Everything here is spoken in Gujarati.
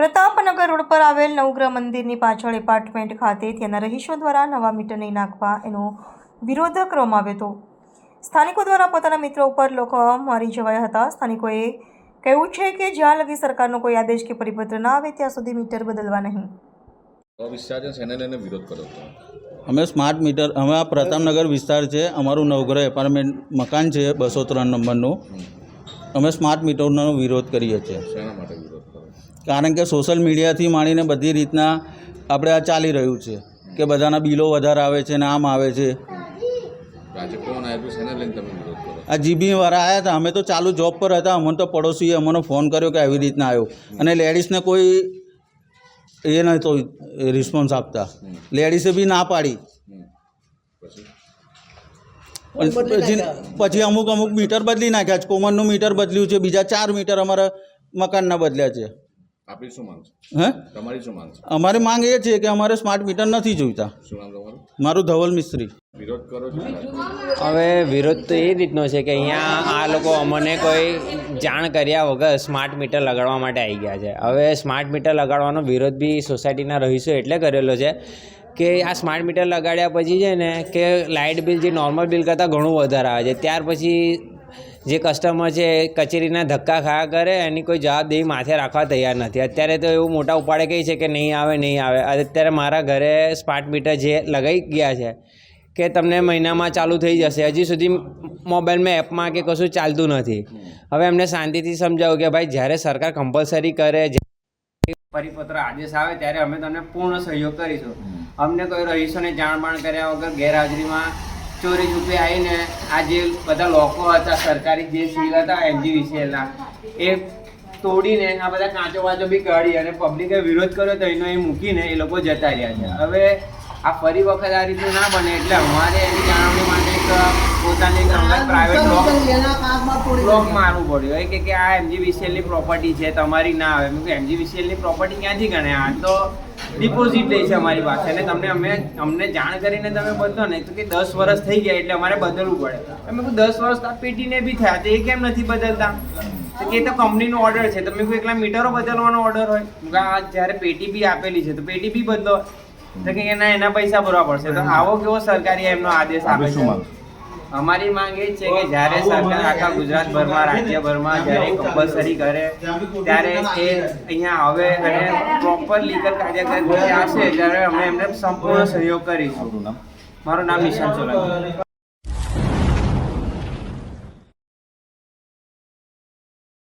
પ્રતાપનગર રોડ પર આવેલ નવગ્રહ મંદિરની પાછળ એપાર્ટમેન્ટ ખાતે ત્યાંના રહીશો દ્વારા નવા મીટર નહીં નાખવા એનો વિરોધ કરવામાં આવ્યો હતો। સ્થાનિકો દ્વારા પોતાના મિત્રો ઉપર લોકો મારી જવાયા હતા। સ્થાનિકોએ કહ્યું છે કે જ્યાં લગી સરકારનો કોઈ આદેશ કે પરિપત્ર ના આવે ત્યાં સુધી મીટર બદલવા નહીં। અમે સ્માર્ટ મીટર અમે આ પ્રતાપનગર વિસ્તાર છે, અમારું નવગ્રહ એપાર્ટમેન્ટ મકાન છે 203 નંબરનું। અમે સ્માર્ટ મીટરનો વિરોધ કરીએ છીએ। કારણ કે સોશિયલ મીડિયાથી માંડીને બધી રીતના આપણે આ ચાલી રહ્યું છે કે બધાના બિલો વધારે આવે છે ને આમ આવે છે। આ જીબીવાળા આવ્યા હતા, અમે તો ચાલુ જોબ પર હતા, અમને તો પડોશીએ અમને ફોન કર્યો કે આવી રીતના આવ્યો અને લેડીઝને કોઈ એ નહોતો રિસ્પોન્સ આપતા, લેડીઝે બી ના પાડી। પછી અમુક મીટર બદલી નાખ્યા છે। કોમનનું મીટર બદલ્યું છે, બીજા 4 મીટર અમારા મકાનના બદલ્યા છે। આપણી શું માંગ છે? હે, તમારી શું માંગ છે? અમારી માંગ એ છે કે અમારે સ્માર્ટ મીટર નથી જોઈતા। શું નામ તમારું? મારું ધવલ મિસ્ત્રી। વિરોધ કરો છો? હવે વિરોધ તો એ રીતનો છે કે અહીંયા આ લોકો અમને કોઈ જાણ કર્યા વગર સ્માર્ટ મીટર લગાડવા માટે આવી ગયા છે। હવે સ્માર્ટ મીટર લગાડવાનો વિરોધ બી સોસાયટીના રહીશો એટલે કરેલો છે કે આ સ્માર્ટ મીટર લગાડ્યા પછી છે ને કે લાઇટ બિલ જે નોર્મલ બિલ કરતાં ઘણું વધારે આવે છે। ત્યાર પછી જે કસ્ટમર છે કચેરીના ધક્કા ખાયા કરે, એની કોઈ જવાબદેહી માથે રાખવા તૈયાર નથી। અત્યારે તો એવું મોટા ઉપાડે કહે છે કે નહીં આવે। અત્યારે મારા ઘરે સ્માર્ટ મીટર જે લગાવી ગયા છે કે તમને મહિનામાં ચાલુ થઈ જશે, હજી સુધી મોબાઈલમાં એપમાં કે કશું ચાલતું નથી। હવે એમને શાંતિથી સમજાવું કે ભાઈ જ્યારે સરકાર કમ્પલસરી કરે, પરિપત્ર આદેશ આવે ત્યારે અમે તમને પૂર્ણ સહયોગ કરીશું। અમને કોઈ રહીશોને જાણ કર્યા વગર ગેરહાજરીમાં ચોરી છૂપે આવીને આ જે બધા લોકો હતા, સરકારી જે સીલ હતા MGVCLના, એ તોડીને આ બધા કાચો વાંચો બી કાઢી અને પબ્લિકે વિરોધ કર્યો તો એનો એ મૂકીને એ લોકો જતા રહ્યા છે। હવે આ ફરી વખત આ રીતે ના બને એટલે અમારે એની જાળવણી માટે એક પોતાની પ્રાઇવેટ બ્લોક મારવું પડ્યું કે આ MGVCLની પ્રોપર્ટી છે, તમારી ના આવે। મેં MGVCLની પ્રોપર્ટી ક્યાંથી ગણે? આ તો ડિપોઝિટ લે છે અમારી પાસે અને અમને જાણ કરીને તમે બદલો ને તો કે 10 વર્ષ થઈ ગયા એટલે અમારે બદલવું પડે। અમે કહું 10 વર્ષ તો પેટીને બી થયા તો એ કેમ નથી બદલતા? તો કે તો કંપનીનો ઓર્ડર છે, તમે કોઈ એકલા મીટરો બદલવાનો ઓર્ડર હોય? આ જ્યારે પેટી બી આપેલી છે તો પેટી બી બદલો, તો કે એના પૈસા ભરવા પડશે। તો આવો કેવો સરકારી એમનો આદેશ આપે છે? અમારી માંગ એ છે કે જ્યારે સરકાર આખા ગુજરાતભરમાં, રાજ્યભરમાં જ્યારે કમ્પલસરી કરે ત્યારે એ અહીંયા આવે અને પ્રોપર લીગલ કાર્યકર આવશે ત્યારે અમે એમને સંપૂર્ણ સહયોગ કરીશું। મારું નામ નિશાન સોલંકી।